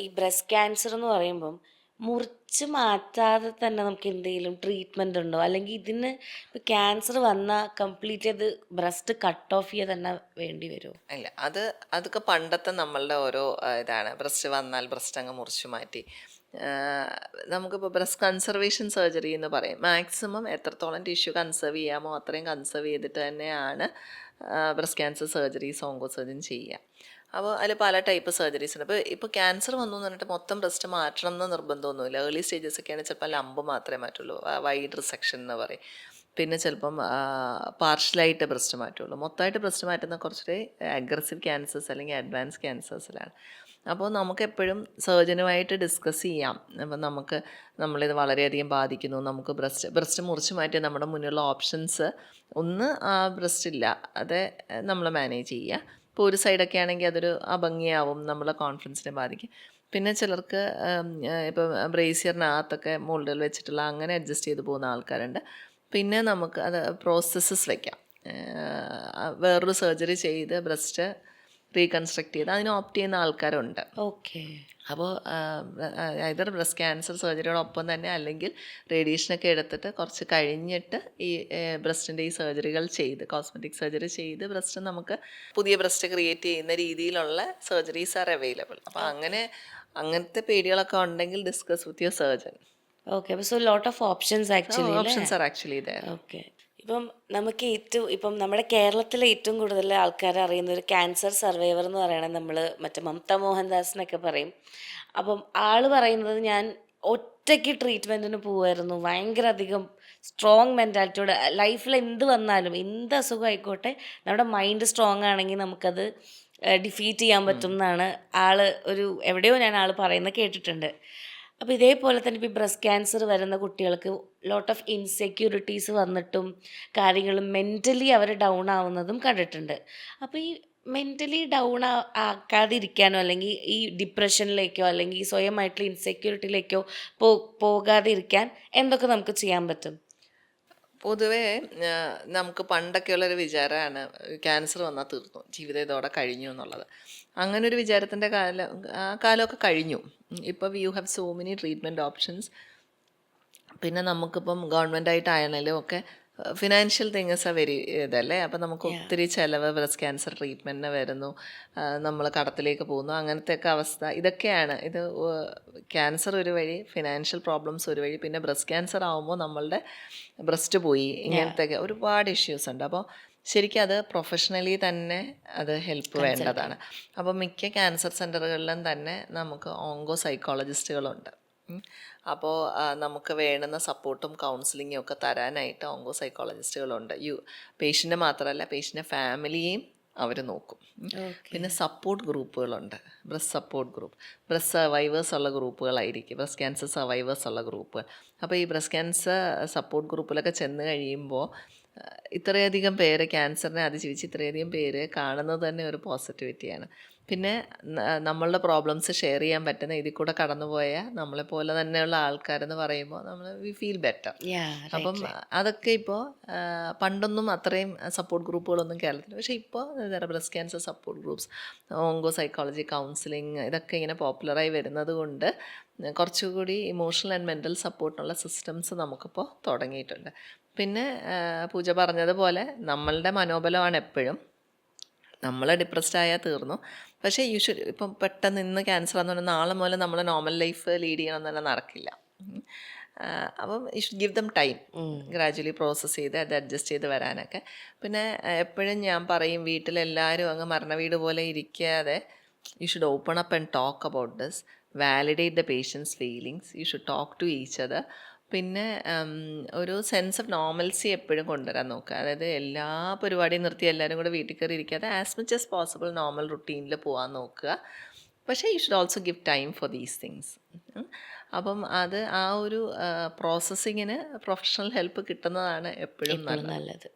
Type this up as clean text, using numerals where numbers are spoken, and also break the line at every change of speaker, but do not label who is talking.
ഈ breast cancer എന്ന് പറയുമ്പം മുറിച്ച് മാറ്റാതെ തന്നെ നമുക്ക് എന്തെങ്കിലും ട്രീറ്റ്മെൻ്റ് ഉണ്ടോ? അല്ലെങ്കിൽ ഇതിന് ഇപ്പം ക്യാൻസർ വന്നാൽ കംപ്ലീറ്റ് അത് ബ്രസ്റ്റ് കട്ട് ഓഫ് ചെയ്യുക തന്നെ വേണ്ടി വരുമോ?
ഇല്ല, അതൊക്കെ പണ്ടത്തെ നമ്മളുടെ ഓരോ ഇതാണ്. ബ്രസ്റ്റ് വന്നാൽ ബ്രസ്റ്റ് അങ്ങ് മുറിച്ചു മാറ്റി. നമുക്കിപ്പോൾ ബ്രസ്റ്റ് കൺസർവേഷൻ സർജറി എന്ന് പറയും. മാക്സിമം എത്രത്തോളം ടിഷ്യൂ കൺസേർവ് ചെയ്യാമോ അത്രയും കൺസേർവ് ചെയ്തിട്ട് തന്നെയാണ് breast cancer surgeries onco surgeon ചെയ്യുക. അപ്പോൾ അതിൽ പല ടൈപ്പ് സർജറീസ് ഉണ്ട്. ഇപ്പോൾ ക്യാൻസർ വന്നു എന്ന് പറഞ്ഞിട്ട് മൊത്തം ബ്രസ്റ്റ് മാറ്റണം എന്ന് നിർബന്ധമൊന്നുമില്ല. ഏർലി സ്റ്റേജസ് ഒക്കെയാണ് ചിലപ്പോൾ ലംബ് മാത്രമേ മാറ്റുള്ളൂ, വൈഡ് റിസെക്ഷൻ എന്ന് പറയും. പിന്നെ ചിലപ്പം പാർഷ്യലായിട്ട് ബ്രസ്റ്റ് മാറ്റുള്ളൂ. മൊത്തമായിട്ട് ബ്രസ്റ്റ് മാറ്റുന്ന കുറച്ചുകൂടി അഗ്രസീവ് ക്യാൻസേഴ്സ് അല്ലെങ്കിൽ അഡ്വാൻസ് ക്യാൻസേഴ്സിലാണ്. അപ്പോൾ നമുക്കെപ്പോഴും സർജനുമായിട്ട് ഡിസ്കസ് ചെയ്യാം. അപ്പം നമ്മളിത് വളരെയധികം ബാധിക്കുന്നു, നമുക്ക് ബ്രസ്റ്റ് മുറിച്ച് മാറ്റിയ നമ്മുടെ മുന്നിലുള്ള ഓപ്ഷൻസ് ഒന്ന് ബ്രസ്റ്റ് ഇല്ല, അത് നമ്മൾ മാനേജ് ചെയ്യുക. ഇപ്പോൾ ഒരു സൈഡൊക്കെ ആണെങ്കിൽ അതൊരു അഭംഗിയാവും, നമ്മളെ കോൺഫിഡൻസിനെ ബാധിക്കും. പിന്നെ ചിലർക്ക് ഇപ്പം ബ്രേസിയറിനകത്തൊക്കെ മോൾഡുകൾ വെച്ചിട്ടുള്ള അങ്ങനെ അഡ്ജസ്റ്റ് ചെയ്ത് പോകുന്ന ആൾക്കാരുണ്ട്. പിന്നെ നമുക്ക് അത് പ്രോസസ്സസ് വയ്ക്കാം. വേറൊരു സർജറി ചെയ്ത് ബ്രസ്റ്റ് റീകൺസ്ട്രക്ട് ചെയ്ത് അതിന് ഓപ്റ്റ് ചെയ്യുന്ന ആൾക്കാരുണ്ട്.
ഓക്കെ.
അപ്പോൾ ഐദർ ബ്രസ്റ്റ് ക്യാൻസർ സർജറിയോടൊപ്പം തന്നെ അല്ലെങ്കിൽ റേഡിയേഷനൊക്കെ എടുത്തിട്ട് കുറച്ച് കഴിഞ്ഞിട്ട് ഈ ബ്രസ്റ്റിൻ്റെ ഈ സർജറികൾ ചെയ്ത് കോസ്മെറ്റിക് സർജറി ചെയ്ത് ബ്രസ്റ്റ് നമുക്ക് പുതിയ ബ്രസ്റ്റ് ക്രിയേറ്റ് ചെയ്യുന്ന രീതിയിലുള്ള സർജറീസ് ആർ അവൈലബിൾ. അപ്പോൾ അങ്ങനത്തെ പേടികളൊക്കെ ഉണ്ടെങ്കിൽ discuss with your surgeon.
Okay. അപ്പോൾ so lot of options actually അല്ലേ?
Options are actually there.
Okay. ഇപ്പം നമുക്ക് ഇപ്പം നമ്മുടെ കേരളത്തിലെ ഏറ്റവും കൂടുതൽ ആൾക്കാർ അറിയുന്ന ഒരു ക്യാൻസർ സർവൈവർ എന്ന് പറയണത് നമ്മൾ മറ്റേ മമത മോഹൻദാസിനൊക്കെ പറയും. അപ്പം ആള് പറയുന്നത്, ഞാൻ ഒറ്റയ്ക്ക് ട്രീറ്റ്മെൻറ്റിന് പോവുമായിരുന്നു, ഭയങ്കര അധികം സ്ട്രോങ് മെൻറ്റാലിറ്റിയോടെ. ലൈഫിൽ എന്ത് വന്നാലും എന്ത് അസുഖം ആയിക്കോട്ടെ, നമ്മുടെ മൈൻഡ് സ്ട്രോങ് ആണെങ്കിൽ നമുക്കത് ഡിഫീറ്റ് ചെയ്യാൻ പറ്റും എന്നാണ് എവിടെയോ ഞാൻ പറയുന്നത് കേട്ടിട്ടുണ്ട്. അപ്പോൾ ഇതേപോലെ തന്നെ ഇപ്പോൾ ബ്രസ്റ്റ് ക്യാൻസർ വരുന്ന കുട്ടികൾക്ക് ലോട്ട് ഓഫ് ഇൻസെക്യൂരിറ്റീസ് വന്നിട്ടും കാര്യങ്ങളും മെൻ്റലി അവർ ഡൗൺ ആവുന്നതും കണ്ടിട്ടുണ്ട്. അപ്പോൾ ഈ മെൻ്റലി ഡൗൺ ആക്കാതിരിക്കാനോ അല്ലെങ്കിൽ ഈ ഡിപ്രഷനിലേക്കോ അല്ലെങ്കിൽ സ്വയമായിട്ടുള്ള ഇൻസെക്യൂരിറ്റിയിലേക്കോ പോകാതിരിക്കാൻ എന്തൊക്കെ നമുക്ക് ചെയ്യാൻ പറ്റും?
പൊതുവേ നമുക്ക് പണ്ടൊക്കെയുള്ളൊരു വിചാരമാണ് ക്യാൻസർ വന്നാൽ തീർന്നു, ജീവിതം ഇതോടെ കഴിഞ്ഞു എന്നുള്ളത്. അങ്ങനെ ഒരു വിചാരത്തിൻ്റെ കാലമൊക്കെ കഴിഞ്ഞു. ഇപ്പോൾ you have so many treatment options. പിന്നെ നമുക്കിപ്പം ഗവൺമെൻറ്റായിട്ടായാലും ഒക്കെ ഫിനാൻഷ്യൽ തിങ്സ് ആ വെരി ഇതല്ലേ. അപ്പം നമുക്ക് ഒത്തിരി ചിലവ് ബ്രസ്റ്റ് ക്യാൻസർ ട്രീറ്റ്മെൻറ്റിന് വരുന്നു, നമ്മൾ കടത്തിലേക്ക് പോകുന്നു, അങ്ങനത്തെയൊക്കെ അവസ്ഥ. ഇതൊക്കെയാണ് ക്യാൻസർ ഒരു വഴി, ഫിനാൻഷ്യൽ പ്രോബ്ലംസ് ഒരു വഴി, പിന്നെ ബ്രസ്റ്റ് ക്യാൻസർ ആകുമ്പോൾ നമ്മളുടെ ബ്രസ്റ്റ് പോയി, ഇങ്ങനത്തെയൊക്കെ ഒരുപാട് ഇഷ്യൂസ് ഉണ്ട്. അപ്പോൾ ശരിക്കും അത് പ്രൊഫഷണലി തന്നെ അത് ഹെൽപ്പ് വേണ്ടതാണ്. അപ്പോൾ മിക്ക ക്യാൻസർ സെൻ്ററുകളിലും തന്നെ നമുക്ക് ഓങ്കോ സൈക്കോളജിസ്റ്റുകളുണ്ട്. അപ്പോൾ നമുക്ക് വേണ്ടുന്ന സപ്പോർട്ടും കൗൺസിലിങ്ങും ഒക്കെ തരാനായിട്ട് ഓങ്കോ സൈക്കോളജിസ്റ്റുകളുണ്ട്. പേഷ്യൻ്റ് മാത്രമല്ല, പേഷ്യൻ്റെ ഫാമിലിയെയും അവർ നോക്കും. പിന്നെ സപ്പോർട്ട് ഗ്രൂപ്പുകളുണ്ട്, breast support group, breast survivors ഉള്ള ഗ്രൂപ്പുകളായിരിക്കും, ബ്രസ്റ്റ് ക്യാൻസർ സർവൈവേഴ്സ് ഉള്ള ഗ്രൂപ്പുകൾ. അപ്പോൾ ഈ ബ്രസ്റ്റ് ക്യാൻസർ സപ്പോർട്ട് ഗ്രൂപ്പിലൊക്കെ ചെന്ന് കഴിയുമ്പോൾ ഇത്രയധികം പേര് ക്യാൻസറിനെ അതിജീവിച്ച് ഇത്രയധികം പേര് കാണുന്നത് തന്നെ ഒരു പോസിറ്റിവിറ്റിയാണ്. പിന്നെ നമ്മളുടെ പ്രോബ്ലംസ് ഷെയർ ചെയ്യാൻ പറ്റുന്ന, ഇതിൽ കൂടെ കടന്നുപോയ നമ്മളെപ്പോലെ തന്നെയുള്ള ആൾക്കാരെന്ന് പറയുമ്പോൾ വി ഫീൽ ബെറ്റർ. അപ്പം അതൊക്കെ ഇപ്പോൾ പണ്ടൊന്നും അത്രയും സപ്പോർട്ട് ഗ്രൂപ്പുകളൊന്നും കേരളത്തിൽ, പക്ഷേ ഇപ്പോൾ breast cancer support groups, onco psychology counselling, ഇതൊക്കെ ഇങ്ങനെ പോപ്പുലറായി വരുന്നത് കൊണ്ട് കുറച്ചുകൂടി ഇമോഷണൽ ആൻഡ് മെൻ്റൽ സപ്പോർട്ടിനുള്ള സിസ്റ്റംസ് നമുക്കിപ്പോൾ തുടങ്ങിയിട്ടുണ്ട്. പിന്നെ പൂജ പറഞ്ഞതുപോലെ നമ്മളുടെ മനോബലമാണ് എപ്പോഴും. നമ്മൾ ഡിപ്രസ്ഡ് ആയാൽ തീർന്നു. പക്ഷേ ഇപ്പം പെട്ടെന്ന് ഇന്ന് ക്യാൻസർ എന്ന് പറഞ്ഞാൽ നാളെ മുതൽ നമ്മൾ നോർമൽ ലൈഫ് ലീഡ് ചെയ്യണം എന്നല്ല, നടക്കില്ല. അപ്പം you should give them time, gradually process ചെയ്ത് അത് അഡ്ജസ്റ്റ് ചെയ്ത് വരാനൊക്കെ. പിന്നെ എപ്പോഴും ഞാൻ പറയും, വീട്ടിലെല്ലാവരും അങ്ങ് മരണ വീട് പോലെ ഇരിക്കാതെ you should open up and talk about this, validate the patient's feelings, you should talk to each other. പിന്നെ ഒരു സെൻസ് ഓഫ് നോർമൽസി എപ്പോഴും കൊണ്ടുവരാൻ നോക്കുക. അതായത് എല്ലാ പരിപാടിയും നിർത്തി എല്ലാവരും കൂടെ വീട്ടിൽ കയറി ഇരിക്കാതെ as much as possible normal റുട്ടീനിൽ പോകാൻ നോക്കുക. പക്ഷേ you should also give time for these things. അപ്പം അത് ആ ഒരു പ്രോസസ്സിങ്ങിന് പ്രൊഫഷണൽ ഹെൽപ്പ് കിട്ടുന്നതാണ് എപ്പോഴും നല്ലത്.